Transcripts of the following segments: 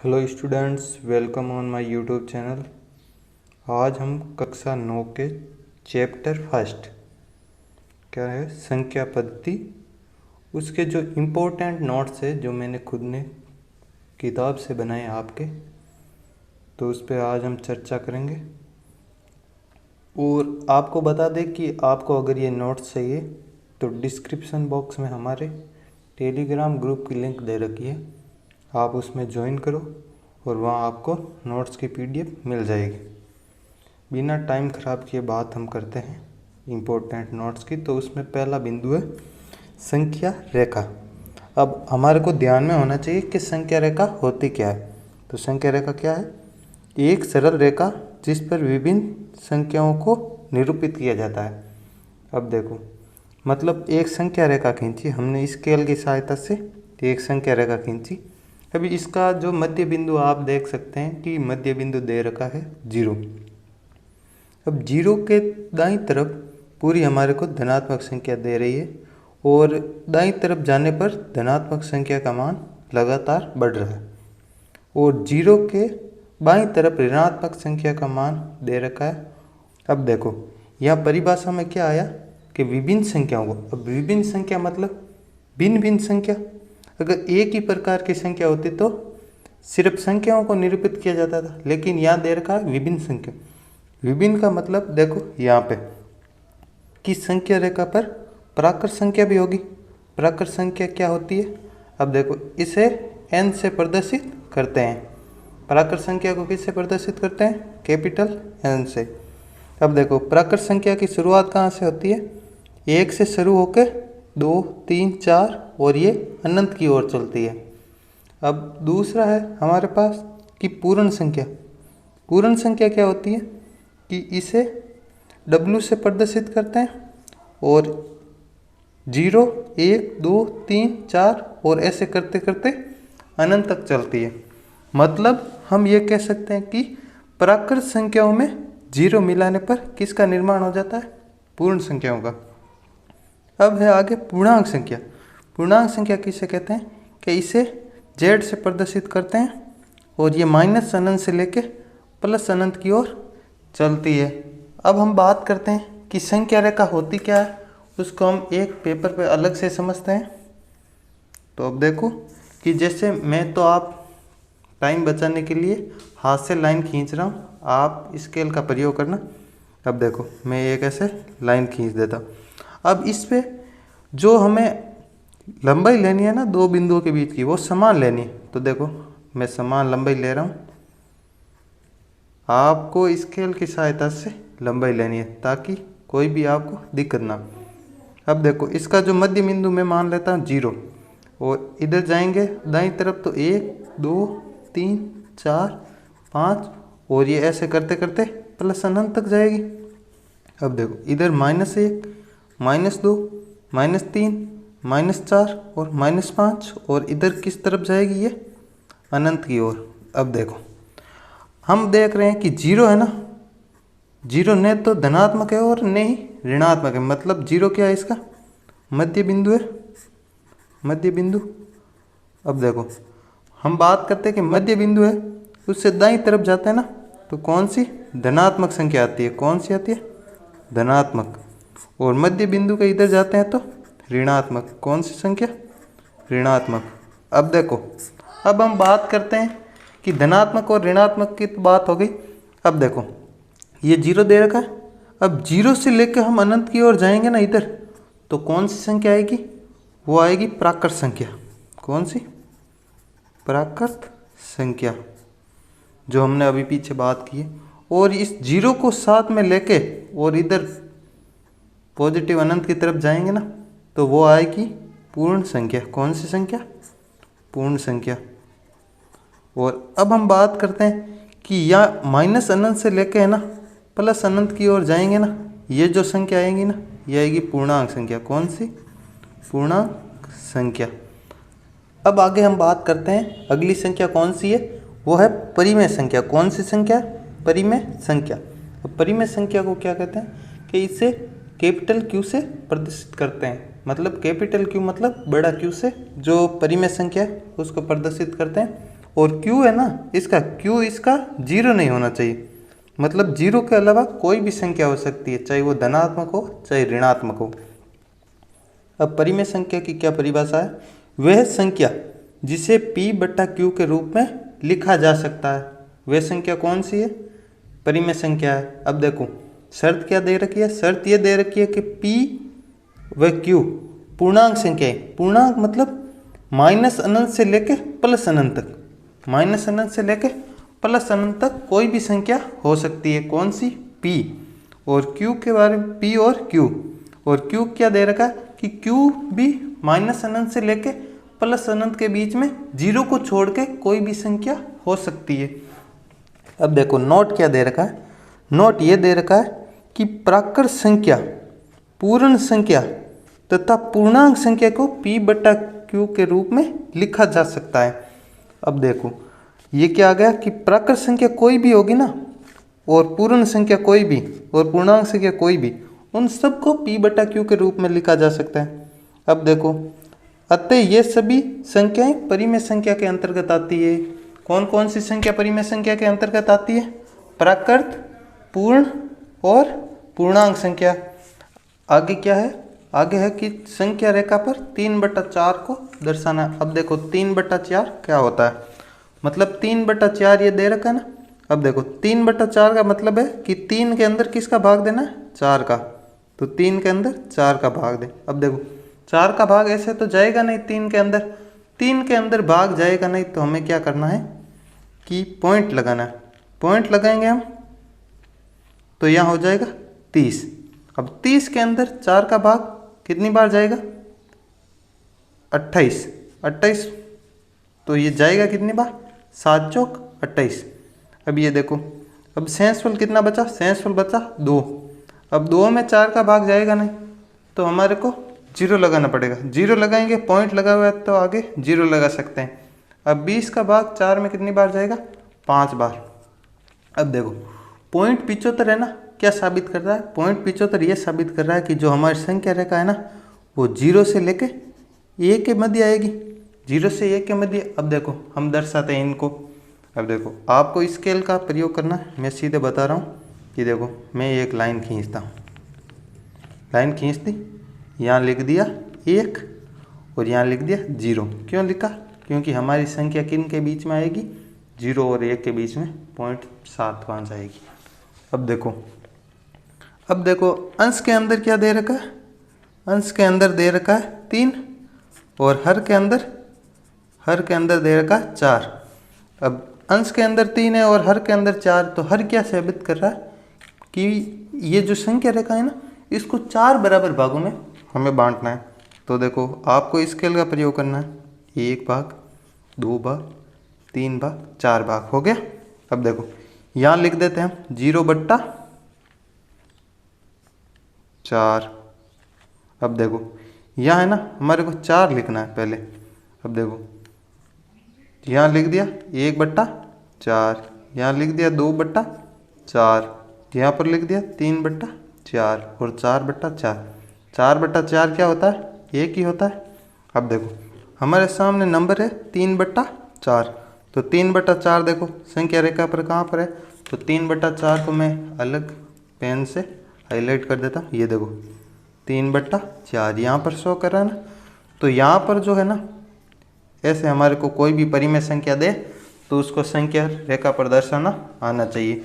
Hello students, welcome on my YouTube channel. आज हम कक्षा 9 के चैप्टर फर्स्ट क्या है संख्या पद्धति, उसके जो इम्पोर्टेंट नोट्स है जो मैंने खुद ने किताब से बनाए आपके, तो उस पर आज हम चर्चा करेंगे। और आपको बता दें कि आपको अगर ये नोट्स चाहिए तो डिस्क्रिप्शन बॉक्स में हमारे टेलीग्राम ग्रुप की लिंक दे रखी है, आप उसमें ज्वाइन करो और वहाँ आपको नोट्स की पीडीएफ मिल जाएगी। बिना टाइम ख़राब किए बात हम करते हैं इम्पोर्टेंट नोट्स की। तो उसमें पहला बिंदु है संख्या रेखा। अब हमारे को ध्यान में होना चाहिए कि संख्या रेखा होती क्या है। तो संख्या रेखा क्या है? एक सरल रेखा जिस पर विभिन्न संख्याओं को निरूपित किया जाता है। अब देखो, मतलब एक संख्या रेखा खींची हमने स्केल की सहायता से, एक संख्या रेखा खींची। अभी इसका जो मध्य बिंदु आप देख सकते हैं कि मध्य बिंदु दे रखा है 0। अब 0 के दाईं तरफ पूरी हमारे को धनात्मक संख्या दे रही है और दाईं तरफ जाने पर धनात्मक संख्या का मान लगातार बढ़ रहा है, और 0 के बाईं तरफ ऋणात्मक संख्या का मान दे रखा है। अब देखो यहाँ परिभाषा में क्या आया कि विभिन्न संख्याओं को, अब विभिन्न संख्या मतलब भिन्न भिन्न संख्या। अगर एक ही प्रकार की संख्या होती तो सिर्फ संख्याओं को निरूपित किया जाता था, लेकिन यहाँ दे रखा है विभिन्न संख्या। विभिन्न का मतलब देखो यहाँ पे कि संख्या रेखा पर प्राकृत संख्या भी होगी। प्राकृत संख्या क्या होती है? अब देखो इसे n से प्रदर्शित करते हैं। प्राकृत संख्या को किससे प्रदर्शित करते हैं? कैपिटल N से। अब देखो प्राकृत संख्या की शुरुआत कहाँ से होती है? 1 से शुरू होकर 2, 3, 4 और ये अनंत की ओर चलती है। अब दूसरा है हमारे पास कि पूर्ण संख्या। पूर्ण संख्या क्या होती है कि इसे W से प्रदर्शित करते हैं और 0, 1, 2, 3, 4 और ऐसे करते करते अनंत तक चलती है। मतलब हम ये कह सकते हैं कि प्राकृत संख्याओं में 0 मिलाने पर किसका निर्माण हो जाता है? पूर्ण संख्याओं का। अब है आगे पूर्णांक संख्या। पूर्णांक संख्या किसे कहते हैं कि इसे z से प्रदर्शित करते हैं और ये माइनस अनंत से लेके प्लस अनंत की ओर चलती है। अब हम बात करते हैं कि संख्या रेखा होती क्या है, उसको हम एक पेपर पे अलग से समझते हैं। तो अब देखो कि जैसे मैं तो आप टाइम बचाने के लिए हाथ से लाइन खींच रहा हूँ, आप स्केल का प्रयोग करना। अब देखो मैं एक ऐसे लाइन खींच देता हूँ। अब इस पे जो हमें लंबाई लेनी है ना दो बिंदुओं के बीच की, वो समान लेनी है। तो देखो मैं समान लंबाई ले रहा हूँ, आपको स्केल की सहायता से लंबाई लेनी है ताकि कोई भी आपको दिक्कत ना। अब देखो इसका जो मध्य बिंदु मैं मान लेता हूँ 0, और इधर जाएंगे दाईं तरफ तो 1, 2, 3, 4, 5 और ये ऐसे करते करते प्लस अनंत तक जाएगी। अब देखो इधर -1, -2, -3, -4 और -5 और इधर किस तरफ जाएगी? ये अनंत की ओर। अब देखो हम देख रहे हैं कि 0 है ना, 0 न तो धनात्मक है और न ही ऋणात्मक है। मतलब 0 क्या है? इसका मध्य बिंदु है, मध्य बिंदु। अब देखो हम बात करते हैं कि मध्य बिंदु है, उससे दाईं तरफ जाता है ना, तो कौन सी धनात्मक संख्या आती है? कौन सी आती है? धनात्मक। और मध्य बिंदु के इधर जाते हैं तो ऋणात्मक। कौन सी संख्या? ऋणात्मक। अब देखो अब हम बात करते हैं कि धनात्मक और ऋणात्मक की तो बात हो गई। अब देखो ये 0 दे रखा है। अब 0 से लेकर हम अनंत की ओर जाएंगे ना इधर, तो कौन सी संख्या आएगी? वो आएगी प्राकृत संख्या। कौन सी? प्राकृत संख्या, जो हमने अभी पीछे बात की है। और इस 0 को साथ में लेके और इधर पॉजिटिव अनंत की तरफ जाएंगे ना, तो वो आएगी पूर्ण संख्या। कौन सी संख्या? पूर्ण संख्या। और अब हम बात करते हैं कि यहाँ माइनस अनंत से लेके है ना प्लस अनंत की ओर जाएंगे ना, ये जो संख्या आएगी ना, ये आएगी पूर्णांक संख्या। कौन सी? पूर्णांक संख्या। अब आगे हम बात करते हैं अगली संख्या कौन सी है, वो है परिमेय संख्या। कौन सी संख्या? परिमेय संख्या। अब परिमेय संख्या को क्या कहते हैं कि इसे कैपिटल Q से प्रदर्शित करते हैं। मतलब कैपिटल Q मतलब बड़ा Q से जो परिमेय संख्या है उसको प्रदर्शित करते हैं। और Q है ना, इसका Q इसका 0 नहीं होना चाहिए, मतलब 0 के अलावा कोई भी संख्या हो सकती है, चाहे वो धनात्मक हो चाहे ऋणात्मक हो। अब परिमेय संख्या की क्या परिभाषा है? वह संख्या जिसे P बट्टा Q के रूप में लिखा जा सकता है, वह संख्या कौन सी है? परिमेय संख्या है। अब देखो शर्त क्या दे रखी है? शर्त ये दे रखी है कि P व Q पूर्णांक संख्या है। पूर्णांक मतलब माइनस अनंत से लेके प्लस अनंत तक, माइनस अनंत से लेके प्लस अनंत तक कोई भी संख्या हो सकती है। कौन सी? P। और Q के बारे में, P और Q, और Q क्या दे रखा है कि Q भी माइनस अनंत से लेके प्लस अनंत के बीच में 0 को छोड़ के कोई भी संख्या हो सकती है। अब देखो नोट क्या दे रखा है? नोट ये दे रखा है कि प्राकृत संख्या, पूर्ण संख्या तथा पूर्णांक संख्या को P बट्टा Q के रूप में लिखा जा सकता है। अब देखो ये क्या आ गया कि प्राकृत संख्या कोई भी होगी ना, और पूर्ण संख्या कोई भी, और पूर्णांक संख्या कोई भी, उन सबको P बट्टा Q के रूप में लिखा जा सकता है। अब देखो अतः ये सभी संख्याएं परिमेय संख्या के अंतर्गत आती है। कौन कौन सी संख्या परिमेय संख्या के अंतर्गत आती है? प्राकृत, पूर्ण और पूर्णांक संख्या। आगे क्या है? आगे है कि संख्या रेखा पर 3/4 को दर्शाना। अब देखो 3/4 क्या होता है? मतलब 3/4 ये दे रखा है ना। अब देखो 3/4 का मतलब है कि 3 के अंदर किसका भाग देना है? 4 का। तो 3 के अंदर 4 का भाग दे। अब देखो 4 का भाग ऐसे तो जाएगा नहीं 3 के अंदर, 3 के अंदर भाग जाएगा नहीं, तो हमें क्या करना है कि पॉइंट लगाना है। पॉइंट लगाएंगे हम तो यहाँ हो जाएगा 30। अब 30 के अंदर 4 का भाग कितनी बार जाएगा? 28। 28 तो ये जाएगा कितनी बार? 7 चौक 28। अब ये देखो, अब शेषफल कितना बचा? शेषफल बचा 2। अब 2 में 4 का भाग जाएगा नहीं, तो हमारे को 0 लगाना पड़ेगा। 0 लगाएंगे, पॉइंट लगा हुआ है तो आगे 0 लगा सकते हैं। अब 20 का भाग 4 में कितनी बार जाएगा? 5 बार। अब देखो पॉइंट 75 है ना, क्या साबित कर रहा है? पॉइंट 75 ये साबित कर रहा है कि जो हमारी संख्या रेखा है ना, वो 0 से लेके 1 के मध्य आएगी। 0 से 1 के मध्य। अब देखो हम दर्शाते हैं इनको। अब देखो आपको स्केल का प्रयोग करना है, मैं सीधे बता रहा हूँ कि देखो मैं एक लाइन खींचता हूँ, लाइन खींच दी, यहाँ लिख दिया 1 और यहाँ लिख दिया 0। क्यों लिखा? क्योंकि हमारी संख्या किन के बीच में आएगी? 0 और 1 के बीच में 0.75 आएगी। अब देखो अंश के अंदर क्या दे रखा है? अंश के अंदर दे रखा है 3 और हर के अंदर दे रखा है 4। अब अंश के अंदर 3 है और हर के अंदर 4, तो हर क्या साबित कर रहा है कि ये जो संख्या रेखा है ना, इसको 4 बराबर भागों में हमें बांटना है। तो देखो आपको स्केल का प्रयोग करना है। 1 भाग, 2 भाग, 3 भाग, 4 भाग हो गया। अब देखो यहाँ लिख देते हैं हम 0/4। अब देखो यहाँ है ना, हमारे को 4 लिखना है पहले। अब देखो यहाँ लिख दिया 1/4, यहाँ लिख दिया 2/4, यहाँ पर लिख दिया 3/4 और 4/4। 4/4 क्या होता है? 1 ही होता है। अब देखो हमारे सामने नंबर है 3/4, तो 3/4 देखो संख्या रेखा पर कहाँ पर है? तो 3/4 को मैं अलग पेन से हाईलाइट कर देता हूँ। ये देखो 3/4 यहाँ पर शो कर रहा है ना। तो यहाँ पर जो है ना, ऐसे हमारे को कोई भी परिमेय संख्या दे तो उसको संख्या रेखा पर दर्शाना आना चाहिए।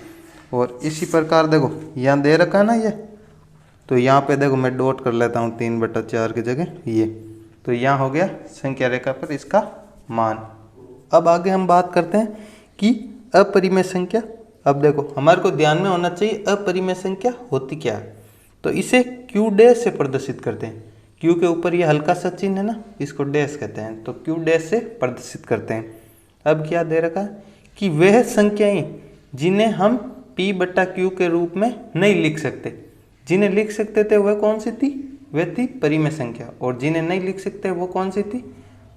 और इसी प्रकार देखो यहाँ दे रखा है ना ये, तो यहाँ पे देखो मैं डॉट कर लेता हूँ 3/4 की जगह ये, तो यहाँ हो गया संख्या रेखा पर इसका मान। अब आगे हम बात करते हैं कि अपरिमेय संख्या। अब देखो हमारे को ध्यान में होना चाहिए अपरिमेय संख्या होती क्या है। तो इसे Q डैश से प्रदर्शित करते हैं। Q के ऊपर ये हल्का सा चिन्ह है ना, इसको डैश कहते हैं, तो Q डैश से प्रदर्शित करते हैं। अब क्या दे रखा है कि वह संख्याएं जिन्हें हम P/Q के रूप में नहीं लिख सकते, जिन्हें लिख सकते थे वह कौन सी थी? वह थी परिमेय संख्या, और जिन्हें नहीं लिख सकते वो कौन सी थी?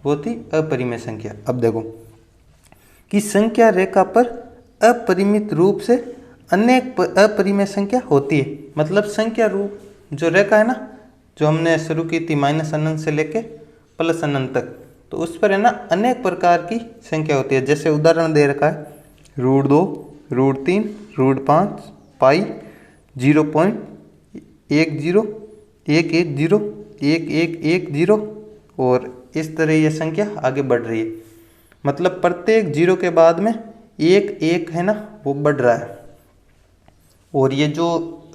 वो थी अपरिमेय संख्या। अब देखो कि संख्या रेखा पर अपरिमित रूप से अनेक अपरिमेय संख्या होती है। मतलब संख्या रूप जो रेखा है ना, जो हमने शुरू की थी माइनस अनंत से लेके प्लस अनंत तक, तो उस पर है ना अनेक प्रकार की संख्या होती है। जैसे उदाहरण दे रखा है √2, √3, √5, पाई, 0.10, 110, 1110 और इस तरह ये संख्या आगे बढ़ रही है। मतलब प्रत्येक जीरो के बाद में एक एक है ना वो बढ़ रहा है। और ये जो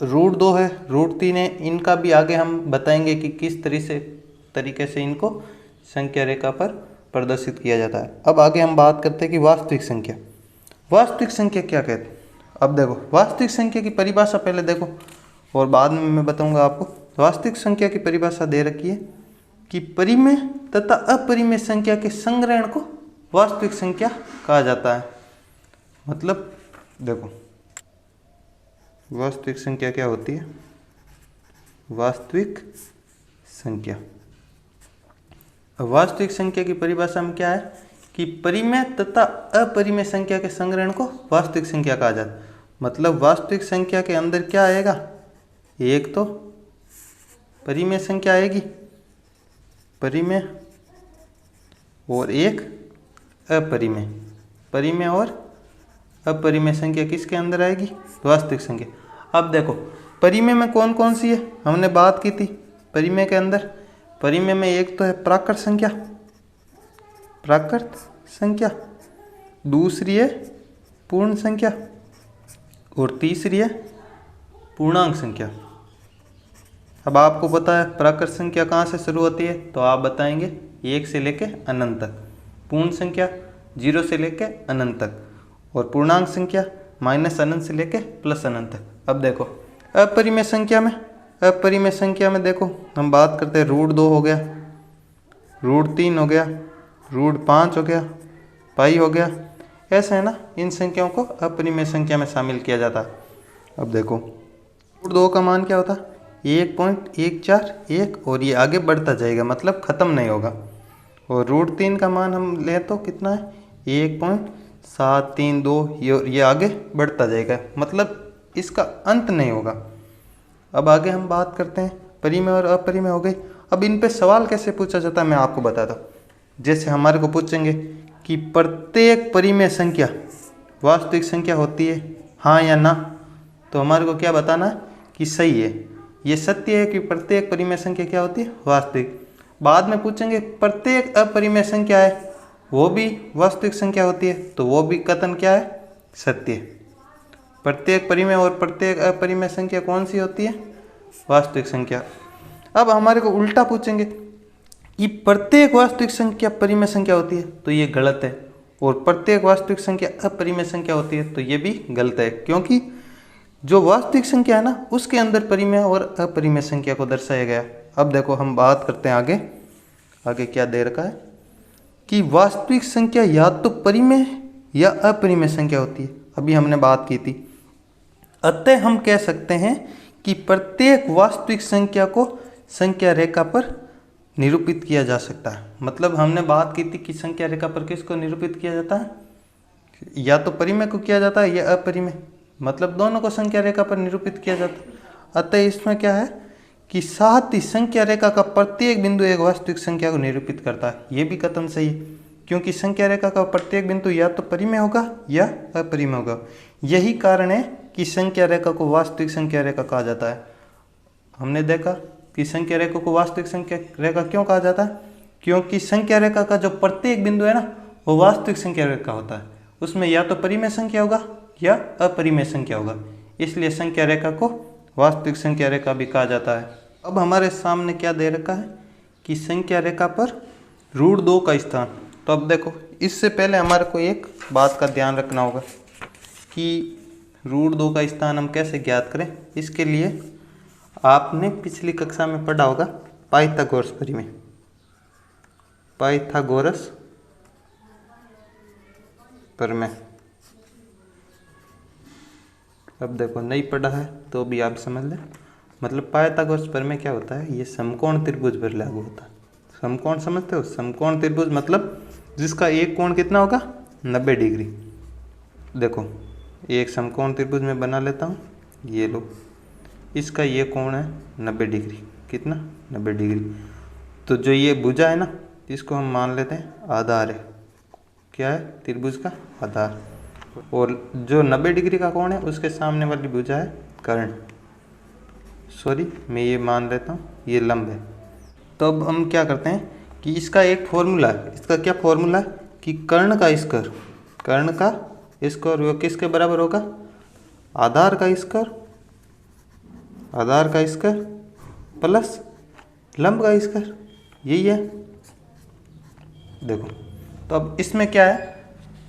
√2 है, √3 है, इनका भी आगे हम बताएंगे कि किस तरीके से इनको संख्या रेखा पर प्रदर्शित किया जाता है। अब आगे हम बात करते हैं कि वास्तविक संख्या। वास्तविक संख्या क्या कहते हैं? अब देखो वास्तविक संख्या की परिभाषा पहले देखो और बाद में मैं बताऊंगा आपको। वास्तविक संख्या की परिभाषा दे रखी है कि परिमेय तथा अपरिमेय संख्या के संग्रहण को वास्तविक संख्या कहा जाता है। मतलब देखो वास्तविक संख्या क्या होती है? वास्तविक संख्या, वास्तविक संख्या की परिभाषा में क्या है कि परिमेय तथा अपरिमेय संख्या के संग्रहण को वास्तविक संख्या कहा जाता है। मतलब वास्तविक संख्या के अंदर क्या आएगा? एक तो परिमेय संख्या आएगी, परिमेय, और एक अपरिमेय। परिमेय और अपरिमेय संख्या किसके अंदर आएगी? वास्तविक संख्या। अब देखो परिमेय में कौन कौन सी है, हमने बात की थी परिमेय के अंदर। परिमेय में एक तो है प्राकृत संख्या, प्राकृत संख्या, दूसरी है पूर्ण संख्या और तीसरी है पूर्णांक संख्या। अब आपको पता है प्राकृत संख्या कहाँ से शुरू होती है, तो आप बताएंगे 1 से लेके अनंत तक, पूर्ण संख्या 0 से लेके अनंत तक, और पूर्णांक संख्या -अनंत से लेके +अनंत तक। अब देखो अपरिमेय संख्या में, अपरिमेय संख्या में देखो हम बात करते हैं √2 हो गया, √3 हो गया, √5 हो गया, पाई हो गया। ऐसा है ना, इन संख्याओं को अपरिमेय संख्या में शामिल किया जाता है। अब देखो √2 का मान क्या होता है? 1.141 और ये आगे बढ़ता जाएगा, मतलब ख़त्म नहीं होगा। और √3 का मान हम ले तो कितना है? 1.732, ये आगे बढ़ता जाएगा, मतलब इसका अंत नहीं होगा। अब आगे हम बात करते हैं परिमेय और अपरिमेय हो गई। अब इन पे सवाल कैसे पूछा जाता है मैं आपको बताता हूँ। जैसे हमारे को पूछेंगे कि प्रत्येक परिमेय संख्या वास्तविक संख्या होती है, हाँ या ना, तो हमारे को क्या बताना है कि सही है, ये सत्य है कि प्रत्येक परिमेय संख्या क्या होती है? वास्तविक। बाद में पूछेंगे प्रत्येक अपरिमेय संख्या है वो भी वास्तविक संख्या होती है, तो वो भी कथन क्या है? सत्य है। प्रत्येक परिमेय और प्रत्येक अपरिमेय संख्या कौन सी होती है? वास्तविक संख्या। अब हमारे को उल्टा पूछेंगे कि प्रत्येक वास्तविक संख्या परिमेय संख्या होती है, तो ये गलत है, और प्रत्येक वास्तविक संख्या अपरिमेय संख्या होती है, तो ये भी गलत है, क्योंकि जो वास्तविक संख्या है ना उसके अंदर परिमेय और अपरिमेय संख्या को दर्शाया गया। अब देखो हम बात करते हैं आगे, आगे क्या दे रखा है कि वास्तविक संख्या या तो परिमेय या अपरिमेय संख्या होती है, अभी हमने बात की थी। अतः हम कह सकते हैं कि प्रत्येक वास्तविक संख्या को संख्या रेखा पर निरूपित किया जा सकता है। मतलब हमने बात की थी कि संख्या रेखा पर किसको निरूपित किया जाता है? या तो परिमेय को किया जाता है या अपरिमेय, मतलब दोनों को संख्या रेखा पर निरूपित किया जाता है। अतः इसमें क्या है कि साथ ही संख्या रेखा का प्रत्येक बिंदु एक वास्तविक संख्या को निरूपित करता है। ये भी कथन सही है, क्योंकि संख्या रेखा का प्रत्येक बिंदु या तो परिमेय होगा या अपरिमेय होगा। यही कारण है कि संख्या रेखा को वास्तविक संख्या रेखा कहा जाता है। हमने देखा कि संख्या रेखा को वास्तविक संख्या रेखा क्यों कहा जाता है? क्योंकि संख्या रेखा का जो प्रत्येक बिंदु है ना वो वास्तविक संख्या रेखा होता है, उसमें या तो परिमेय संख्या होगा या अपरिमेय संख्या होगा, इसलिए संख्या रेखा को वास्तविक संख्या रेखा भी कहा जाता है। अब हमारे सामने क्या दे रखा है कि संख्या रेखा पर √2 का स्थान। तो अब देखो इससे पहले हमारे को एक बात का ध्यान रखना होगा कि √2 का स्थान हम कैसे ज्ञात करें। इसके लिए आपने पिछली कक्षा में पढ़ा होगा पाइथागोरस परिमेय, पाइथागोरस परिमेय। अब देखो नहीं पढ़ा है तो भी आप समझ लें। मतलब पाइथागोरस परिमेय क्या होता है? ये समकोण त्रिभुज पर लागू होता है। समकोण समझते हो? समकोण त्रिभुज मतलब जिसका एक कोण कितना होगा? 90 डिग्री। देखो एक समकोण त्रिभुज में बना लेता हूँ, ये लो, इसका ये कोण है 90 डिग्री। कितना? 90 डिग्री। तो जो ये भुजा है ना इसको हम मान लेते हैं आधार है। क्या है? त्रिभुज का आधार। और जो 90 डिग्री का कोण है उसके सामने वाली भुजा है कर्ण। सॉरी, मैं ये मान लेता हूँ ये लंब है। तो अब हम क्या करते हैं कि इसका एक फॉर्मूला है। इसका क्या फॉर्मूला है कि कर्ण का स्क्वायर वो किसके बराबर होगा? आधार का स्क्वायर प्लस लंब का स्क्वायर। यही है। देखो, तो अब इसमें क्या है,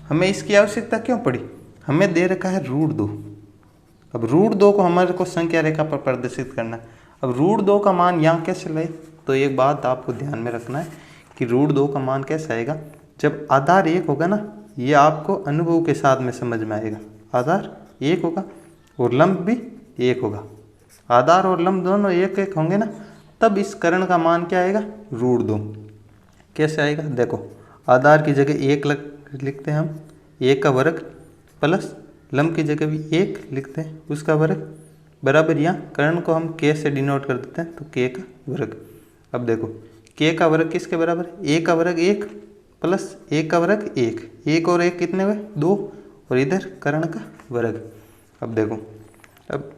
हमें इसकी आवश्यकता क्यों पड़ी? हमें दे रखा है √2। अब √2 को हमारे को संख्या रेखा पर प्रदर्शित करना है। अब √2 का मान यहाँ कैसे लाए? तो एक बात आपको ध्यान में रखना है कि √2 का मान कैसे आएगा? जब आधार 1 होगा ना, ये आपको अनुभव के साथ में समझ में आएगा। आधार 1 होगा और लंब भी 1 होगा। आधार और लंब दोनों 1 होंगे ना, तब इस कर्ण का मान क्या आएगा? √2। कैसे आएगा? देखो, आधार की जगह 1 लिखते हैं हम, 1 का वर्ग प्लस लंब की जगह भी 1 लिखते हैं उसका वर्ग, बराबर यहाँ कर्ण को हम k से डिनोट कर देते हैं तो k का वर्ग। अब देखो, k का वर्ग किसके बराबर है? 1 का वर्ग 1 प्लस 1 का वर्ग 1। 1 और 1 कितने हुए? 2। और इधर कर्ण का वर्ग। अब देखो, अब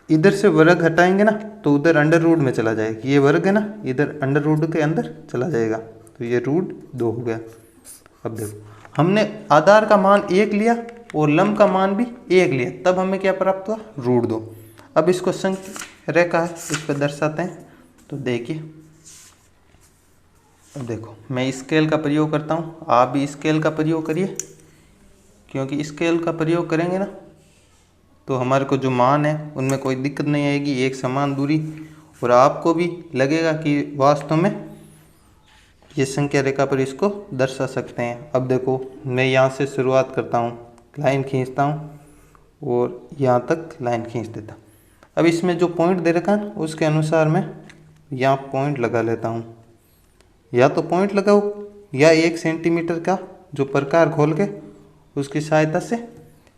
इधर से वर्ग हटाएंगे ना तो उधर अंडर रूट में चला जाएगा। ये वर्ग है ना, इधर अंडर रूट के अंदर चला जाएगा तो ये √2 हो गया। अब देखो, हमने आधार का मान 1 लिया और लंब का मान भी 1 लिया, तब हमें क्या प्राप्त हुआ? √2। अब इसको संख्या रेखा है, इस पर दर्शाते हैं। तो देखिए, अब देखो, मैं स्केल का प्रयोग करता हूँ, आप भी स्केल का प्रयोग करिए, क्योंकि स्केल का प्रयोग करेंगे ना तो हमारे को जो मान है उनमें कोई दिक्कत नहीं आएगी, एक समान दूरी, और आपको भी लगेगा कि वास्तव में ये संख्या रेखा पर इसको दर्शा सकते हैं। अब देखो, मैं यहाँ से शुरुआत करता हूँ, लाइन खींचता हूँ और यहाँ तक लाइन खींच देता। अब इसमें जो पॉइंट दे रखा है उसके अनुसार मैं यहाँ पॉइंट लगा लेता हूँ। या तो पॉइंट लगाओ या 1 सेंटीमीटर का जो प्रकार खोल के उसकी सहायता से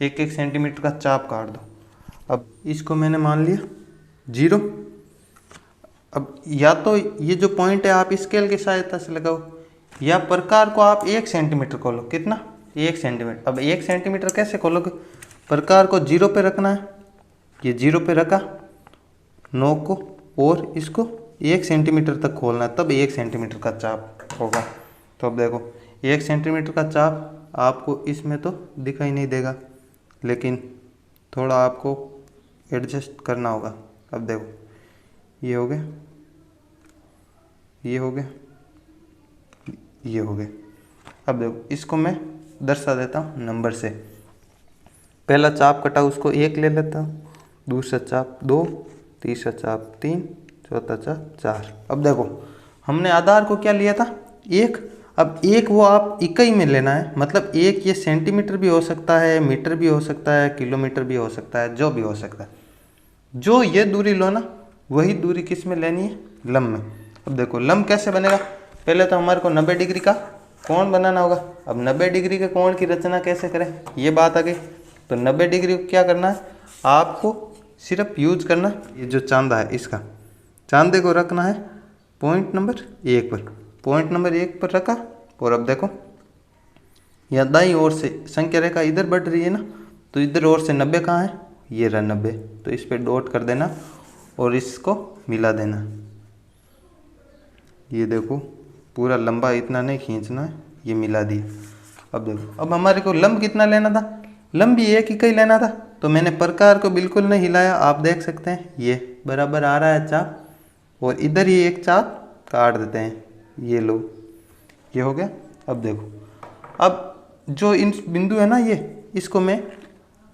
1-1 सेंटीमीटर का चाप काट दो। अब इसको मैंने मान लिया 0। अब या तो ये जो पॉइंट है आप स्केल की सहायता से लगाओ, या प्रकार को आप 1 सेंटीमीटर खोलो। कितना? 1 सेंटीमीटर। अब 1 सेंटीमीटर कैसे खोलोगे? प्रकार को 0 पे रखना है, ये 0 पे रखा नोक को, और इसको 1 सेंटीमीटर तक खोलना है, तब 1 सेंटीमीटर का चाप होगा। तो अब देखो, 1 सेंटीमीटर का चाप आपको इसमें तो दिखाई नहीं देगा, लेकिन थोड़ा आपको एडजस्ट करना होगा। अब देखो, ये हो गया, ये हो गया, ये हो गया। अब देखो, इसको मैं दर्शा देता हूँ नंबर से। पहला चाप कटा उसको 1 ले लेता हूँ, दूसरा चाप 2, तीसरा चाप 3, चौथा चाप 4। अब देखो, हमने आधार को क्या लिया था? 1। अब 1 वो आप इकाई में लेना है, मतलब 1 ये सेंटीमीटर भी हो सकता है, मीटर भी हो सकता है, किलोमीटर भी हो सकता है, जो भी हो सकता है। जो ये दूरी लो ना, वही दूरी किस में लेनी है? लंब में। अब देखो, लंब कैसे बनेगा? पहले तो हमारे को 90 डिग्री का कोण बनाना होगा। अब 90 डिग्री के कोण की रचना कैसे करें, ये बात आ गई। तो 90 डिग्री को क्या करना है? आपको सिर्फ यूज करना, ये जो चांदा है इसका, चांदे को रखना है पॉइंट नंबर 1 पर। पॉइंट नंबर 1 पर रखा, और अब देखो, यहाँ दाईं ओर से संख्या रेखा इधर बढ़ रही है ना, तो इधर ओर से 90 कहाँ है? ये रहा 90। तो इस पर डॉट कर देना और इसको मिला देना। ये देखो, पूरा लंबा इतना नहीं खींचना है, ये मिला दिया। अब देखो, अब हमारे को लंब कितना लेना था? लंब भी 1 इकाई लेना था, तो मैंने प्रकार को बिल्कुल नहीं हिलाया। आप देख सकते हैं ये बराबर आ रहा है चाप, और इधर ही एक चाप काट देते हैं। ये लो, ये हो गया। अब देखो, अब जो इन बिंदु है ना, ये इसको मैं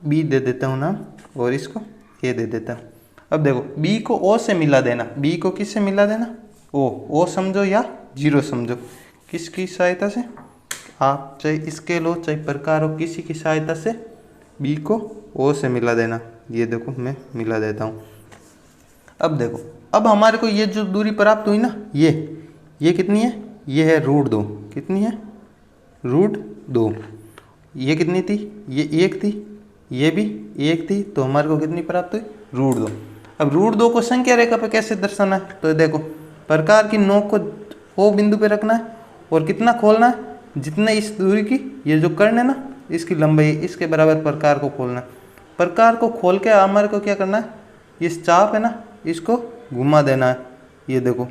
B दे देता हूँ नाम, और इसको A दे देता हूँ। अब देखो, B को O से मिला देना। B को किस से मिला देना? O समझो या 0 समझो, किसकी सहायता से? आप चाहे स्केल हो चाहे प्रकार हो, किसी की सहायता से B को O से मिला देना। ये देखो, मैं मिला देता हूँ। अब देखो, अब हमारे को ये जो दूरी प्राप्त हुई ना, ये कितनी है? ये है √2। कितनी है? √2। ये कितनी थी? ये 1 थी, ये भी 1 थी, तो हमारे को कितनी प्राप्त हुई? √2। अब √2 को संख्या रेखा पे कैसे दर्शाना है? तो देखो, प्रकार की नोक को O बिंदु पे रखना है, और कितना खोलना है, जितने इस दूरी की ये जो कर्ण है ना इसकी लंबाई इसके बराबर प्रकार को खोलना है। प्रकार को खोल के हमारे को क्या करना है, इस चाप है ना इसको घुमा देना है। ये देखो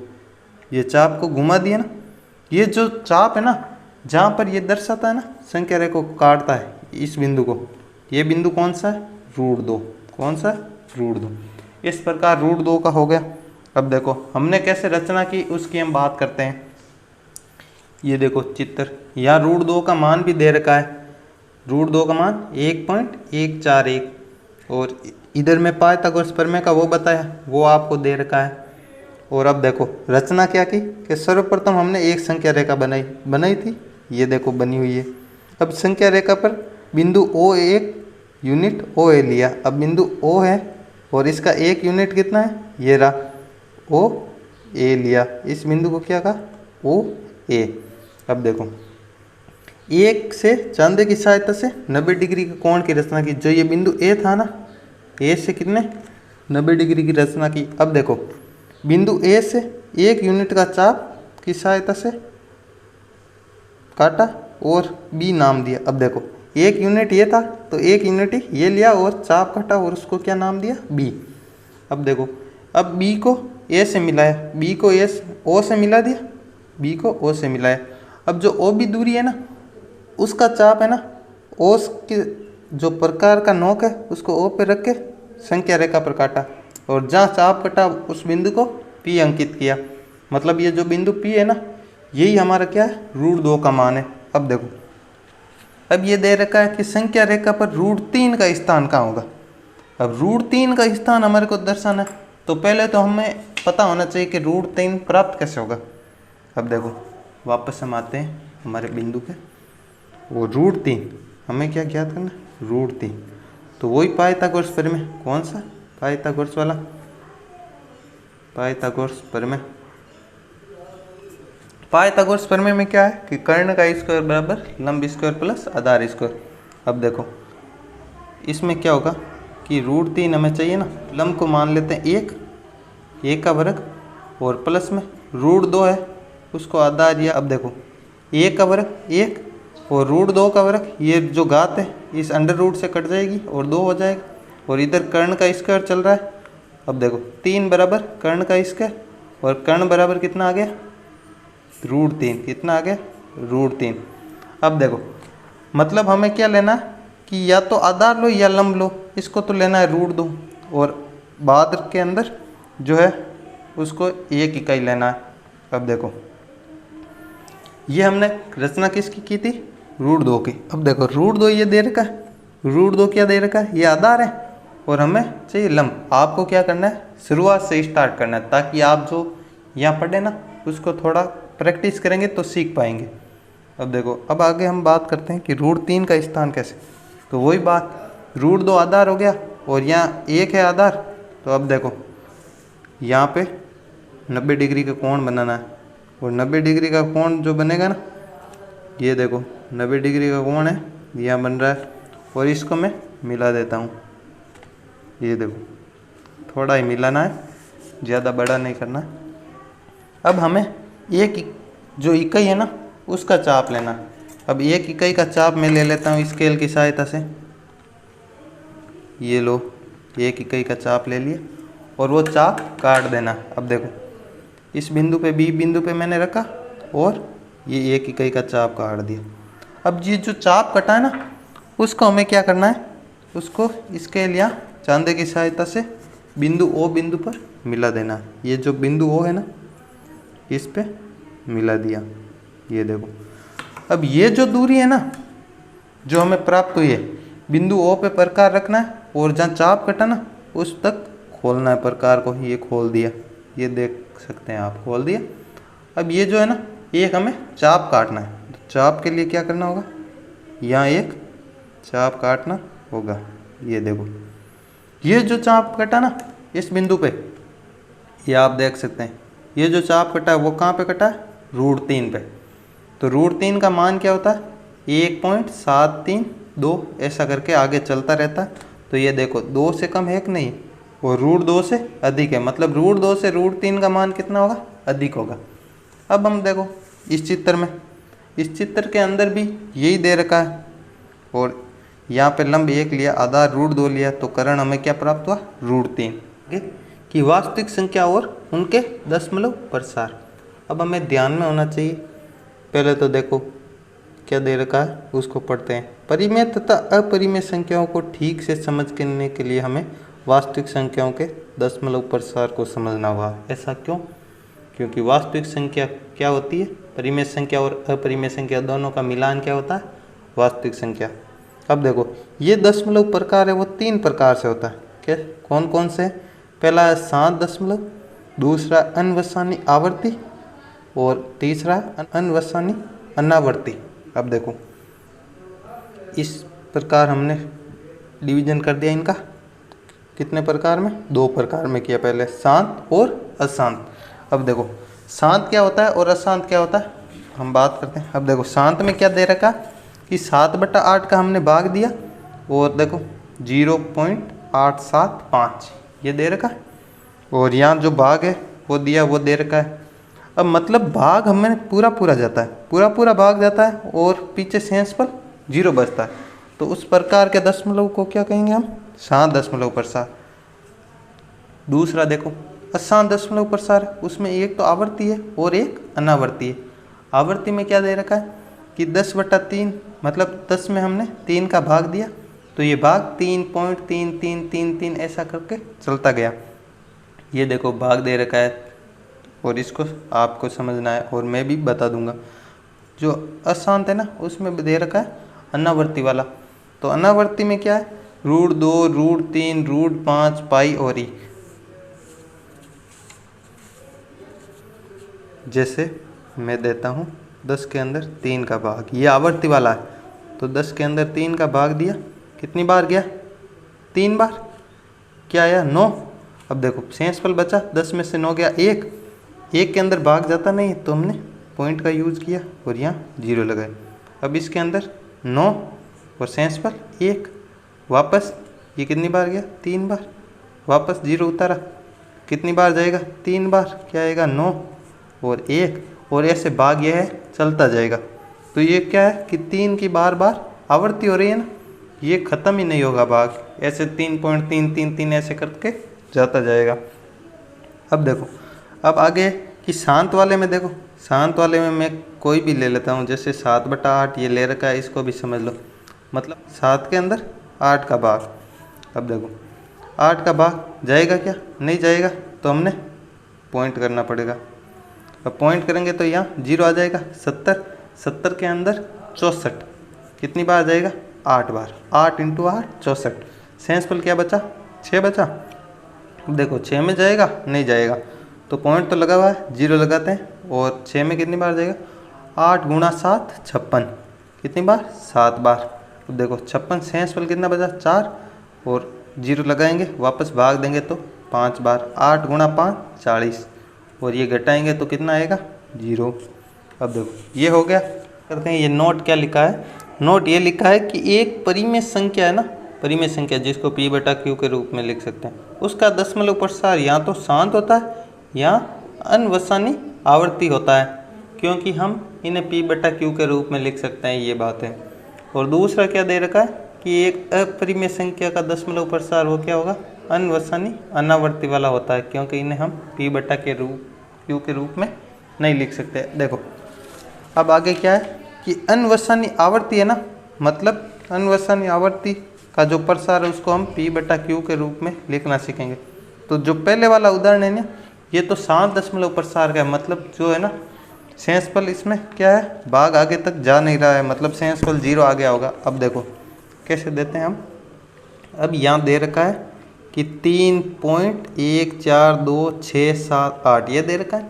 ये चाप को घुमा दिया ना, ये जो चाप है ना जहाँ पर ये दर्शाता है ना संख्या रेखा को काटता है इस बिंदु को, ये बिंदु कौन सा है, √2। कौन सा है, √2। इस प्रकार √2 का हो गया। अब देखो हमने कैसे रचना की उसकी हम बात करते हैं। ये देखो चित्र, यहाँ √2 का मान भी दे रखा है, √2 का मान 1.141 और इधर में पाइथागोरस प्रमेय का वो बताया वो आपको दे रखा है। और अब देखो रचना क्या की कि सर्वप्रथम हमने एक संख्या रेखा बनाई थी, ये देखो बनी हुई है। अब संख्या रेखा पर बिंदु O एक यूनिट OA लिया। अब बिंदु O है और इसका एक यूनिट कितना है, ये रहा OA लिया। इस बिंदु को क्या कहा, OA। अब देखो एक से चांदे की सहायता से 90 डिग्री के कोण की रचना की। जो ये बिंदु A था ना, A से कितने 90 डिग्री की रचना की। अब देखो बिंदु A से एक यूनिट का चाप की सहायता से काटा और B नाम दिया। अब देखो एक यूनिट ये था तो एक यूनिट ही ये लिया और चाप काटा और उसको क्या नाम दिया, B। अब देखो अब B को A से मिलाया, B को O से मिला दिया, B को O से मिलाया। अब जो OB दूरी है ना उसका चाप है ना O के जो प्रकार का नोक है उसको O पे रख के संख्या रेखा पर काटा और जहाँ चाप कटा उस बिंदु को P अंकित किया। मतलब ये जो बिंदु P है ना यही हमारा क्या है, √2 का मान है। अब देखो अब ये दे रखा है कि संख्या रेखा पर √3 का स्थान कहाँ होगा। अब √3 का स्थान हमारे को दर्शाना है तो पहले तो हमें पता होना चाहिए कि √3 प्राप्त कैसे होगा। अब देखो वापस हम आते हैं हमारे बिंदु पे, वो √3 हमें क्या ज्ञात करना है, √3। तो वही पाइथागोरस प्रमेय, कौन सा, पाइथागोरस वाला, पाइथागोरस प्रमेय। पाइथागोरस प्रमेय में क्या है कि कर्ण का स्क्वायर बराबर लंब स्क्वायर प्लस आधार स्क्वायर। अब देखो इसमें क्या होगा कि √3 हमें चाहिए ना, लंब को मान लेते हैं 1 का वर्ग और प्लस में √2 है उसको आधार या। अब देखो 1 का वर्ग 1 और √2 का वर्ग, ये जो घात है इस अंडर रूट से कट जाएगी और 2 हो जाएगा और इधर कर्ण का स्क्वायर चल रहा है। अब देखो 3 बराबर कर्ण का स्क्वायर और कर्ण बराबर कितना आ गया, √3। कितना आ गया, √3। अब देखो मतलब हमें क्या लेना है कि या तो आधार लो या लंब लो, इसको तो लेना है √2 और बाद के अंदर जो है उसको 1 इकाई लेना है। अब देखो ये हमने रचना किसकी की थी, √2 की। अब देखो √2 ये दे रखा है, √2 क्या दे रखा है, ये आधार है और हमें चाहिए लंब। आपको क्या करना है, शुरुआत से स्टार्ट करना है ताकि आप जो यहाँ पढ़े ना उसको थोड़ा प्रैक्टिस करेंगे तो सीख पाएंगे। अब देखो अब आगे हम बात करते हैं कि √3 का स्थान कैसे। तो वही बात, √2 आधार हो गया और यहाँ 1 है आधार। तो अब देखो यहाँ पे 90 डिग्री का कोण बनाना है और 90 डिग्री का कोण जो बनेगा ना, ये देखो 90 डिग्री का कोण है यहाँ बन रहा है और इसको मैं मिला देता हूँ। ये देखो थोड़ा ही मिलाना है, ज़्यादा बड़ा नहीं करना। अब हमें एक जो इकाई है ना उसका चाप लेना। अब एक इकाई का चाप मैं ले लेता हूँ स्केल की सहायता से। ये लो एक इकाई का चाप ले लिया और वो चाप काट देना। अब देखो इस बिंदु पे B बिंदु पे मैंने रखा और ये एक इकाई का चाप काट दिया। अब ये जो चाप कटा है ना उसको हमें क्या करना है, उसको स्केल या चांदे की सहायता से बिंदु O बिंदु पर मिला देना है। ये जो बिंदु O है ना इस पे मिला दिया। ये देखो अब ये जो दूरी है ना जो हमें प्राप्त हुई है, बिंदु O पे प्रकार रखना है और जहाँ चाप कटा ना उस तक खोलना है प्रकार को। ये खोल दिया, ये देख सकते हैं आप, खोल दिया। अब ये जो है ना एक हमें चाप काटना है। तो चाप के लिए क्या करना होगा, यहाँ एक चाप काटना होगा। ये देखो ये जो चाप कटा ना इस बिंदु पे, ये आप देख सकते हैं ये जो चाप कटा है वो कहाँ पे कटा है, √3 पे। तो √3 का मान क्या होता है, 1.732 ऐसा करके आगे चलता रहता है। तो ये देखो 2 से कम है कि नहीं और √2 से अधिक है, मतलब √2 से √3 का मान कितना होगा, अधिक होगा। अब हम देखो इस चित्र में इस चित्र के अंदर भी यही दे रखा है और यहाँ पे लंब 1 लिया, आधार √2 लिया, तो कर्ण हमें क्या प्राप्त हुआ √3 कि वास्तविक संख्या और उनके दशमलव प्रसार। अब हमें ध्यान में होना चाहिए, पहले तो देखो क्या दे रखा है उसको पढ़ते हैं। परिमेय तथा अपरिमेय संख्याओं को ठीक से समझने के लिए हमें वास्तविक संख्याओं के दशमलव प्रसार को समझना होगा। ऐसा क्यों? क्योंकि वास्तविक संख्या क्या होती है? परिमेय संख्या और अपरिमेय संख्या दोनों का मिलान क्या होता है? वास्तविक संख्या। अब देखो ये दशमलव प्रकार है वो 3 प्रकार से होता है। क्या कौन कौन से? पहला है 7 दशमलव, दूसरा अनवसानी आवर्ती और तीसरा अनवसानी अनावर्ती। अब देखो इस प्रकार हमने डिवीजन कर दिया इनका, कितने प्रकार में? 2 प्रकार में किया, पहले शांत और अशांत। अब देखो शांत क्या होता है और अशांत क्या होता है हम बात करते हैं। अब देखो शांत में क्या दे रखा कि 7/8 का हमने भाग दिया और देखो 0.875 ये दे रखा है और यहाँ जो भाग है वो दिया वो दे रखा है। अब मतलब भाग हमें पूरा पूरा जाता है, पूरा पूरा भाग जाता है और पीछे शेष पर 0 बचता है, तो उस प्रकार के दशमलव को क्या कहेंगे हम? शांत दशमलव प्रसार। दूसरा देखो अशांत दशमलव प्रसार, उसमें एक तो आवर्ती है और एक अनावर्ती है। आवर्ती में क्या दे रखा है कि 10/3 मतलब 10 में हमने 3 का भाग दिया तो ये भाग 3.3333 ऐसा करके चलता गया। ये देखो भाग दे रखा है और इसको आपको समझना है और मैं भी बता दूंगा। जो अशांत है ना उसमें दे रखा है अनावर्ती वाला, तो अनावर्ती में क्या है? √2, √3, √5, पाई और ई। जैसे मैं देता हूँ 10 के अंदर 3 का भाग, ये आवर्ती वाला है, तो 10 के अंदर 3 का भाग दिया, कितनी बार गया? 3 बार। क्या आया? 9। अब देखो शेषफल बचा, 10 में से 9 गया 1, 1 के अंदर भाग जाता नहीं तो हमने पॉइंट का यूज़ किया और यहाँ 0 लगाए। अब इसके अंदर 9 और शेषफल 1, वापस ये कितनी बार गया? 3 बार, वापस 0 उतारा, कितनी बार जाएगा? 3 बार। क्या आएगा? 9 और 1, और ऐसे भाग यह है चलता जाएगा। तो ये क्या है कि 3 की बार बार आवर्ती हो रही है ना, ये ख़त्म ही नहीं होगा भाग, ऐसे 3.333 ऐसे करके जाता जाएगा। अब देखो अब आगे कि शांत वाले में देखो, शांत वाले में मैं कोई भी ले लेता हूँ, जैसे 7/8 ये ले रखा है, इसको भी समझ लो, मतलब 7 के अंदर 8 का भाग। अब देखो 8 का भाग जाएगा क्या? नहीं जाएगा, तो हमने पॉइंट करना पड़ेगा। अब पॉइंट करेंगे तो यहाँ 0 आ जाएगा। 70 के अंदर 64 कितनी बार जाएगा? 8 बार। 8 × 8 64। शेषफल क्या बचा? 6 बचा। देखो 6 में जाएगा? नहीं जाएगा, तो पॉइंट तो लगा हुआ है, 0 लगाते हैं और 6 में कितनी बार जाएगा? 8 × 7 56, कितनी बार? 7 बार। अब देखो 56, शेषफल कितना बचा? 4 और 0 लगाएंगे, वापस भाग देंगे तो 5 बार। 8 × 5 40 और ये घटाएंगे तो कितना आएगा? 0। अब देखो ये हो गया। करते हैं ये नोट क्या लिखा है? नोट ये लिखा है कि एक परिमेय संख्या है ना, परिमेय संख्या जिसको P/Q के रूप में लिख सकते हैं, उसका दशमलव प्रसार या तो शांत होता है या अनवसानी आवर्ती होता है, क्योंकि हम इन्हें P/Q के रूप में लिख सकते हैं, ये बात है। और दूसरा क्या दे रखा है कि एक अपरिमेय संख्या का दशमलव प्रसार वो क्या होगा? अनवसानी अनावर्ती वाला होता है, क्योंकि इन्हें हम P/Q के रूप में नहीं लिख सकते। देखो अब आगे क्या है कि अनवसानी आवर्ती है ना, मतलब अनवसानी आवर्ती का जो प्रसार है उसको हम P/Q के रूप में लिखना सीखेंगे। तो जो पहले वाला उदाहरण है ना, ये तो शांत दशमलव प्रसार का है, मतलब जो है ना शेषफल इसमें क्या है? भाग आगे तक जा नहीं रहा है, मतलब शेषफल 0 आ गया होगा। अब देखो कैसे देते हैं हम। अब यहाँ दे रखा है कि 3.14267 ये दे रखा है,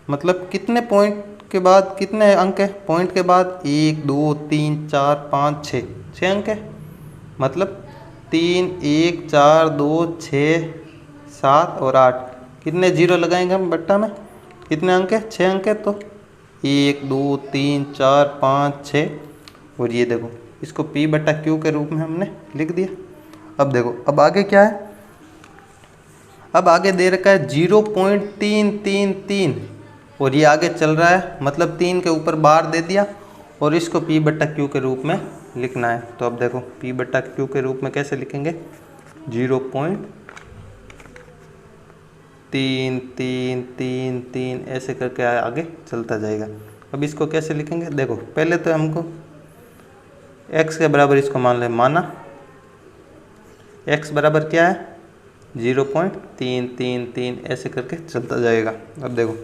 मतलब कितने पॉइंट के बाद कितने अंक है? पॉइंट के बाद 1 2 3 4 5 6 अंक है, मतलब 3 1 4 2 6 7 और 8, कितने 0 लगाएंगे हम बट्टा में? कितने अंक है? 6 अंक है, तो 1 2 3 4 5 6 और ये देखो इसको P/Q के रूप में हमने लिख दिया। अब देखो अब आगे क्या है? अब आगे दे रखा है 0.333 और ये आगे चल रहा है, मतलब 3 के ऊपर बार दे दिया और इसको P बट्टा Q के रूप में लिखना है। तो अब देखो P बट्टा Q के रूप में कैसे लिखेंगे, 0.33333 ऐसे करके आगे चलता जाएगा। अब इसको कैसे लिखेंगे, देखो पहले तो हमको x के बराबर इसको मान ले, माना x बराबर क्या है 0.333 ऐसे करके चलता जाएगा। अब देखो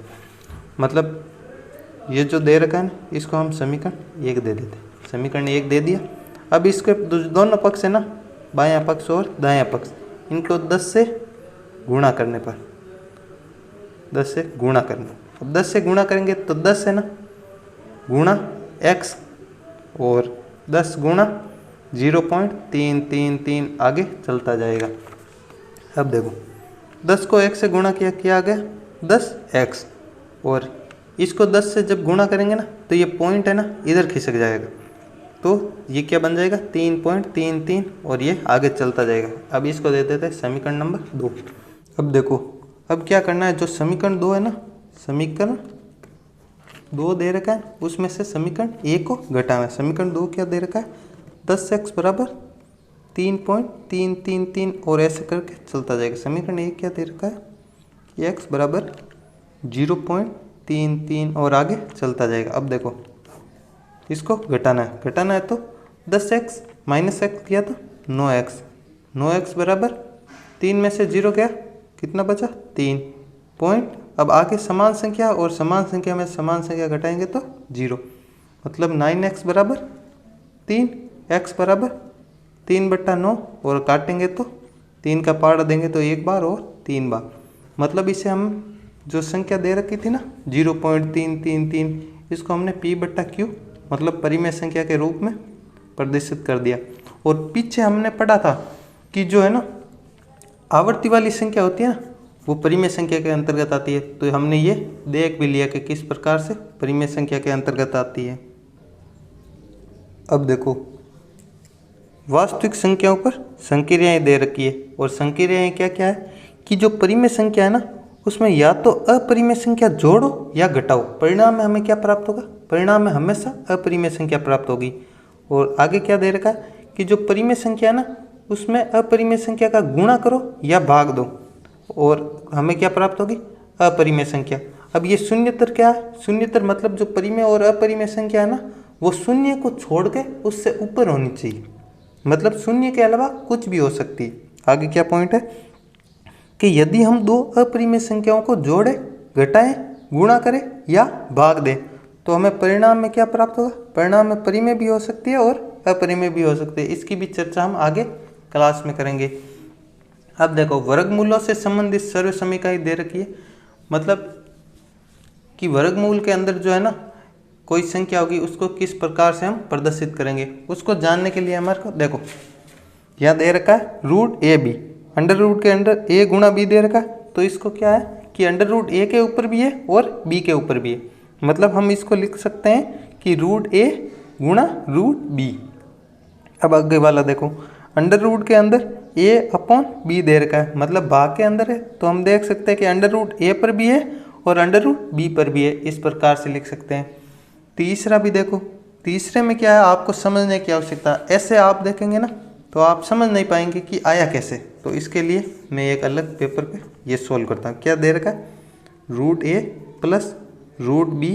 मतलब ये जो दे रखा है ना, इसको हम समीकरण 1 दे देते, समीकरण 1 दे दिया। अब इसके दोनों पक्ष है ना, बायां पक्ष और दायां पक्ष, इनको 10 से गुणा करने पर, 10 से गुणा करना। अब 10 से गुणा करेंगे तो 10 है ना गुणा x और 10 गुणा 0.333 आगे चलता जाएगा। अब देखो 10 को 1 से गुणा किया गया 10x, और इसको 10 से जब गुणा करेंगे ना तो ये पॉइंट है ना इधर खिसक जाएगा, तो ये क्या बन जाएगा 3.33 और ये आगे चलता जाएगा। अब इसको दे देते हैं समीकरण नंबर 2। अब देखो अब क्या करना है, जो समीकरण 2 है ना, समीकरण 2 दे रखा है उसमें से समीकरण 1 को घटाना है। समीकरण 2 क्या दे रखा है 10x बराबर 3.333 और ऐसे करके चलता जाएगा। समीकरण 1 क्या दे रखा है कि x बराबर 0.33 और आगे चलता जाएगा। अब देखो इसको घटाना है तो 10x माइनस x किया तो 9x, 9x बराबर 3 में से 0 गया, कितना बचा 3 पॉइंट। अब आगे समान संख्या और समान संख्या में समान संख्या घटाएंगे तो 0, मतलब 9x बराबर 3, x बराबर 3/9 और काटेंगे तो 3 का पार्ट देंगे तो 1 बार और 3 बार, मतलब इसे हम जो संख्या दे रखी थी ना 0.333 इसको हमने P बट्टा Q मतलब परिमेय संख्या के रूप में प्रदर्शित कर दिया। और पीछे हमने पढ़ा था कि जो है ना आवर्ती वाली संख्या होती है ना वो परिमेय संख्या के अंतर्गत आती है, तो हमने ये देख भी लिया कि किस प्रकार से परिमेय संख्या के अंतर्गत आती है। अब देखो वास्तविक संख्याओं पर संक्रियाएं दे रखी है, और संक्रियाएं क्या क्या है कि जो परिमेय संख्या है ना उसमें या तो अपरिमेय संख्या जोड़ो या घटाओ, परिणाम में हमें क्या प्राप्त होगा, परिणाम में हमेशा अपरिमेय संख्या प्राप्त होगी। और आगे क्या दे रखा है कि जो परिमेय संख्या है ना उसमें अपरिमेय संख्या का गुणा करो या भाग दो और हमें क्या प्राप्त होगी अपरिमेय संख्या। अब ये शून्यतर क्या है, शून्यतर मतलब जो परिमेय और अपरिमेय संख्या है ना वो शून्य को छोड़ के उससे ऊपर होनी चाहिए, मतलब शून्य के अलावा कुछ भी हो सकती है। आगे क्या पॉइंट है कि यदि हम दो अपरिमेय संख्याओं को जोड़े, घटाएं, गुणा करें या भाग दें तो हमें परिणाम में क्या प्राप्त होगा, परिणाम में परिमेय भी हो सकती है और अपरिमेय भी हो सकती है। इसकी भी चर्चा हम आगे क्लास में करेंगे। अब देखो वर्गमूलों से संबंधित सर्व समीकरण दे रखी है, मतलब कि वर्गमूल के अंदर जो है ना कोई संख्या होगी उसको किस प्रकार से हम प्रदर्शित करेंगे, उसको जानने के लिए हमारे को देखो यहाँ दे रखा है root A B, under root के अंदर ए गुणा बी दे रखा है, तो इसको क्या है कि अंडर रूट ए के ऊपर भी है और बी के ऊपर भी है, मतलब हम इसको लिख सकते हैं कि रूट ए गुणा रूट बी। अब आगे वाला देखो अंडर रूट के अंदर ए अपॉन बी दे रखा है, मतलब भाग के अंदर है, तो हम देख सकते हैं कि अंडर रूट ए पर भी है और अंडर रूट बी पर भी है, इस प्रकार से लिख सकते हैं। तीसरा भी देखो, तीसरे में क्या है आपको समझने की आवश्यकता है, ऐसे आप देखेंगे ना तो आप समझ नहीं पाएंगे कि आया कैसे, तो इसके लिए मैं एक अलग पेपर पे ये सोल्व करता हूँ। क्या दे रखा है root A plus root B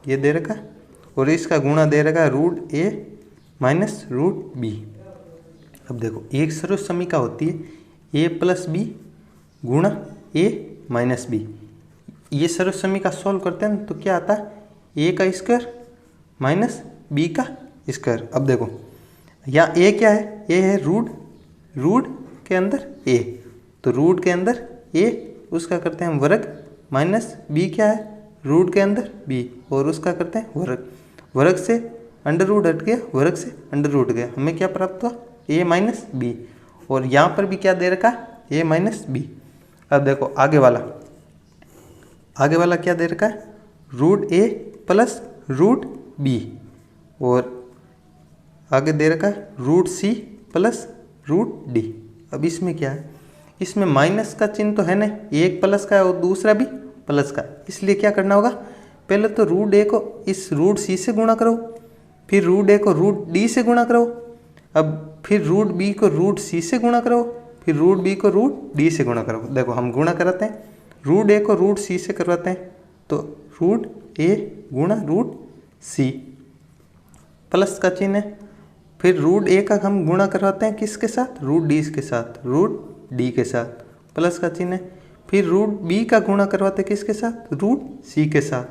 ये दे रखा है और इसका गुणा दे रखा है रूट ए माइनस रूट बी। अब देखो एक सर्व समीका होती है ए प्लस बी गुणा ए माइनस बी, ये सर्व समीका सॉल्व करते हैं तो क्या आता है ए का स्क्वायर माइनस बी का स्क्वायर। अब देखो यहाँ ए क्या है, ए है रूट, रूट के अंदर ए, तो रूट के अंदर ए उसका करते हैं हम वर्ग, माइनस बी क्या है रूट के अंदर बी और उसका करते हैं वर्ग, वर्ग से अंडर रूट हट गया, वर्ग से अंडर रूट गया, हमें क्या प्राप्त हुआ ए माइनस बी, और यहाँ पर भी क्या दे रखा ए माइनस बी। अब देखो आगे वाला, आगे वाला क्या दे रखा है root A plus root B, और आगे दे रखा है root C plus root D. अब इसमें क्या है, इसमें माइनस का चिन्ह तो है ना, एक प्लस का है और दूसरा भी प्लस का, इसलिए क्या करना होगा पहले तो रूट ए को इस रूट सी से गुणा करो, फिर रूट ए को रूट डी से गुणा करो, अब फिर रूट बी को रूट सी से गुणा करो, फिर रूट बी को रूट डी से गुणा करो। देखो हम गुणा कराते हैं, रूट ए को रूट सी से करवाते हैं तो रूट ए गुणा रूट सी, प्लस का चिन्ह है। फिर रूट ए का हम गुणा करवाते हैं किसके साथ, रूट डी के साथ, रूट डी के साथ, प्लस का चिन्ह है। फिर रूट बी का गुणा करवाते हैं किसके साथ, रूट सी के साथ,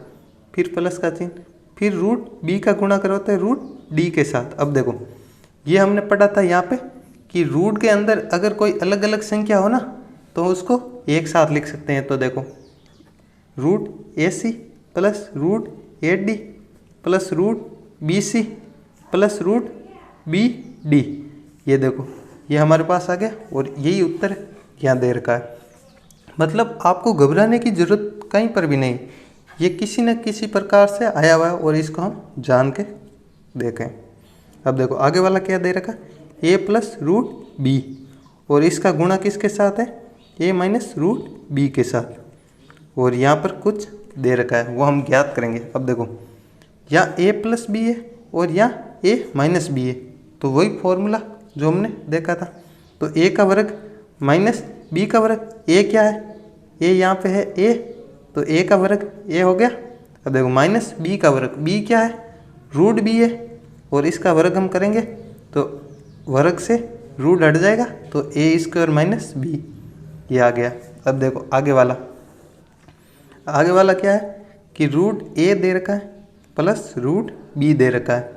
फिर प्लस का चिन्ह। फिर रूट बी का गुणा करवाते हैं रूट डी के साथ। अब देखो ये हमने पढ़ा था यहाँ पे कि रूट के अंदर अगर कोई अलग अलग संख्या हो ना तो उसको एक साथ लिख सकते हैं। तो देखो root A C plus root A D plus root B C plus root B D, ये देखो ये हमारे पास आ गया और यही उत्तर यहाँ दे रखा है। मतलब आपको घबराने की ज़रूरत कहीं पर भी नहीं, ये किसी न किसी प्रकार से आया हुआ है और इसको हम जान के देखें। अब देखो आगे वाला क्या दे रखा है, ए प्लस रूट बी और इसका गुणा किसके साथ है, ए माइनस रूट बी के साथ, और यहाँ पर कुछ दे रखा है वो हम ज्ञात करेंगे। अब देखो यहाँ ए प्लस बी है और यहाँ ए माइनस बी है, तो वही फॉर्मूला जो हमने देखा था। तो ए का वर्ग माइनस बी का वर्ग, ए क्या है, ए यहाँ पे है ए, तो ए का वर्ग ए हो गया। अब देखो माइनस बी का वर्ग, बी क्या है, रूट बी है, और इसका वर्ग हम करेंगे तो वर्ग से रूट हट जाएगा तो ए स्क्वायर माइनस बी, ये आ गया। अब देखो आगे वाला क्या है कि रूट ए दे रखा है प्लस रूट बी दे रखा है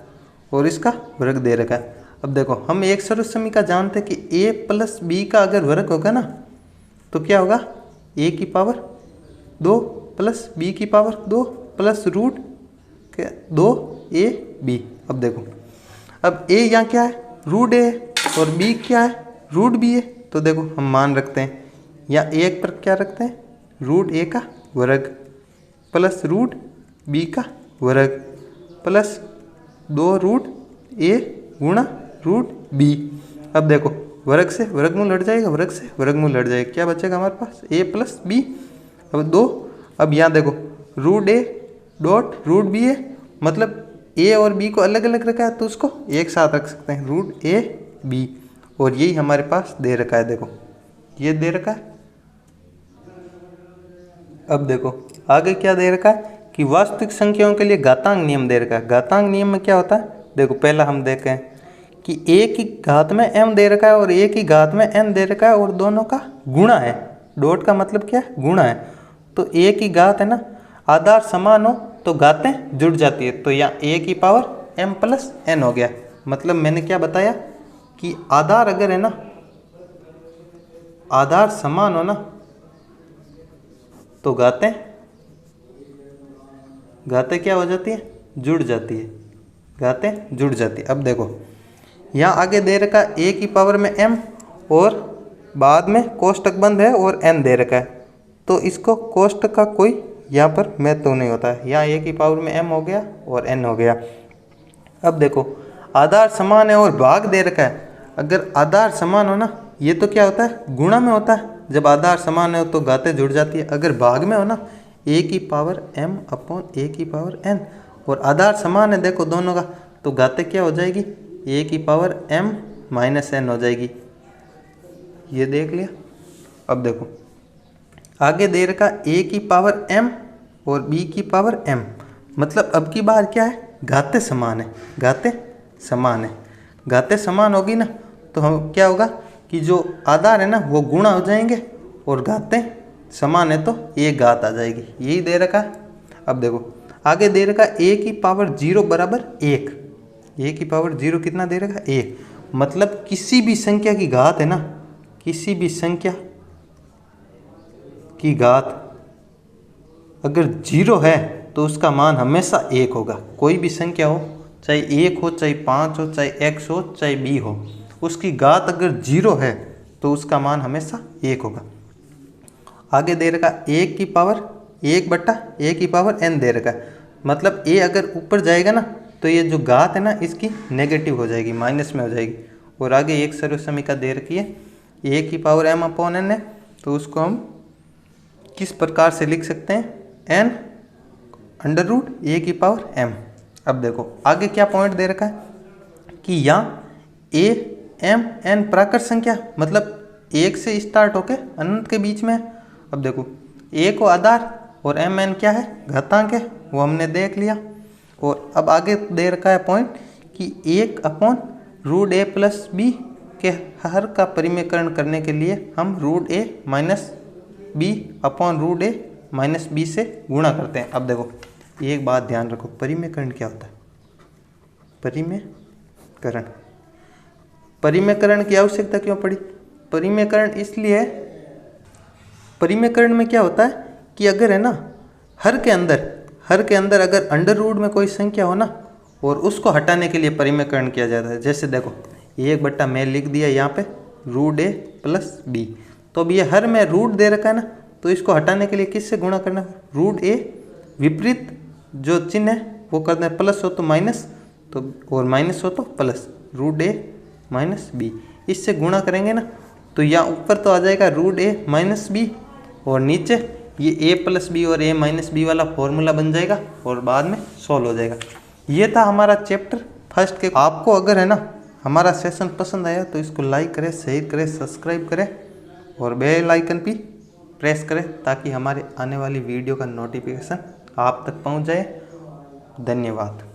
और इसका वर्ग दे रखा है। अब देखो हम एक सर्वसम्मी समीकरण जानते हैं कि a प्लस बी का अगर वर्ग होगा ना तो क्या होगा, a की पावर 2 प्लस b की power 2 plus root 2 a b। अब देखो अब a यहाँ क्या है, रूट a है, और b क्या है, रूट b है। तो देखो हम मान रखते हैं या एक पर क्या रखते हैं, रूट a का वर्ग प्लस रूट b का वर्ग प्लस 2 रूट a गुणा रूट b। अब देखो वर्ग से वर्गमूल हट जाएगा, वर्ग से वर्गमूल हट जाएगा, क्या बचेगा हमारे पास, a प्लस बी। अब 2, अब यहाँ देखो root a dot root b है, मतलब a और b को अलग अलग रखा है तो उसको एक साथ रख सकते हैं, रूट a b, और यही हमारे पास दे रखा है। देखो ये दे रखा है। अब देखो आगे क्या दे रखा है कि वास्तविक संख्याओं के लिए घातांक नियम दे रखा है। घातांक नियम में क्या होता है, देखो पहला हम देखें कि a की घात में m दे रखा है और a की घात में n दे रखा है और दोनों का गुणा है। डॉट का मतलब क्या है, गुणा है। तो a की घात है ना, आधार समान हो तो घातें जुड़ जाती है, तो यहाँ a की पावर m प्लस n हो गया। मतलब मैंने क्या बताया कि आधार अगर है ना, आधार समान हो ना तो घातें क्या हो जाती है, जुड़ जाती है, घातें जुड़ जाती है। अब देखो यहाँ आगे दे रखा a की पावर में m और बाद में कोष्टक बंद है और n दे रखा है, तो इसको कोष्टक का कोई यहाँ पर महत्व नहीं होता है। यहाँ a की पावर में m हो गया और n हो गया। अब देखो आधार समान है और भाग दे रखा है। अगर आधार समान हो ना, ये तो क्या होता है, गुणा में होता है, जब आधार समान है तो घातें जुड़ जाती है। अगर भाग में हो ना, a की पावर m अपॉन a की पावर n, और आधार समान है देखो दोनों का, तो घातें क्या हो जाएगी, a की पावर m माइनस n हो जाएगी। ये देख लिया। अब देखो आगे दे रखा a की पावर m और b की पावर m, मतलब अब की बार क्या है, घातें समान है, घातें समान है। घातें समान होगी ना तो हम क्या होगा कि जो आधार है ना वो गुणा हो जाएंगे और घातें समान है तो एक घात आ जाएगी, यही दे रखा है। अब देखो आगे दे रखा a की पावर 0 बराबर 1, a की पावर 0 कितना दे रखा, 1। मतलब किसी भी संख्या की घात है ना, किसी भी संख्या की घात अगर 0 है तो उसका मान हमेशा 1 होगा। कोई भी संख्या हो, चाहे 1 हो, चाहे 5 हो, चाहे x हो, चाहे b हो, उसकी घात अगर 0 है तो उसका मान हमेशा 1 होगा। आगे दे रखा 1 की पावर 1 बट्टा a की पावर n दे रखा है, मतलब a अगर ऊपर जाएगा ना तो ये जो घात है ना इसकी नेगेटिव हो जाएगी, माइनस में हो जाएगी। और आगे एक सर्वसमीकरण दे रखी है a की पावर m अपॉन n है, तो उसको हम किस प्रकार से लिख सकते हैं, n अंडर रूट a की पावर m। अब देखो आगे क्या पॉइंट दे रखा है कि यहाँ ए एम एन प्राकृत संख्या मतलब 1 से स्टार्ट होके अनंत के बीच में है। अब देखो ए को आधार और एम एन क्या है, घातांक है, वो हमने देख लिया। और अब आगे दे रखा है पॉइंट कि 1/√a+b के हर का परिमेयकरण करने के लिए हम √a - b/√a - b से गुणा करते हैं। अब देखो एक बात ध्यान रखो, परिमेयकरण क्या होता है? परिमेयकरण की आवश्यकता क्यों पड़ी? परिमेयकरण इसलिए, परिमेयकरण में क्या होता है कि अगर है ना हर के अंदर अगर अंडर रूट में कोई संख्या हो ना और उसको हटाने के लिए परिमेयकरण किया जाता है। जैसे देखो 1 मैं लिख दिया यहाँ पे √a+b, तो अब ये हर में रूट दे रखा है ना, तो इसको हटाने के लिए किससे गुणा करना है? √a विपरीत जो चिन्ह है वो करना है, प्लस हो तो माइनस, तो और माइनस हो तो प्लस, √a - b इससे गुणा करेंगे ना, तो यहाँ ऊपर तो आ जाएगा √a - b और नीचे ये a+b और a - b वाला फॉर्मूला बन जाएगा और बाद में सॉल्व हो जाएगा। ये था हमारा चैप्टर फर्स्ट के। आपको अगर है ना हमारा सेशन पसंद आया तो इसको लाइक करें, शेयर करें, सब्सक्राइब करें और बेल आइकन भी प्रेस करें ताकि हमारे आने वाली वीडियो का नोटिफिकेशन आप तक पहुंच जाए। धन्यवाद।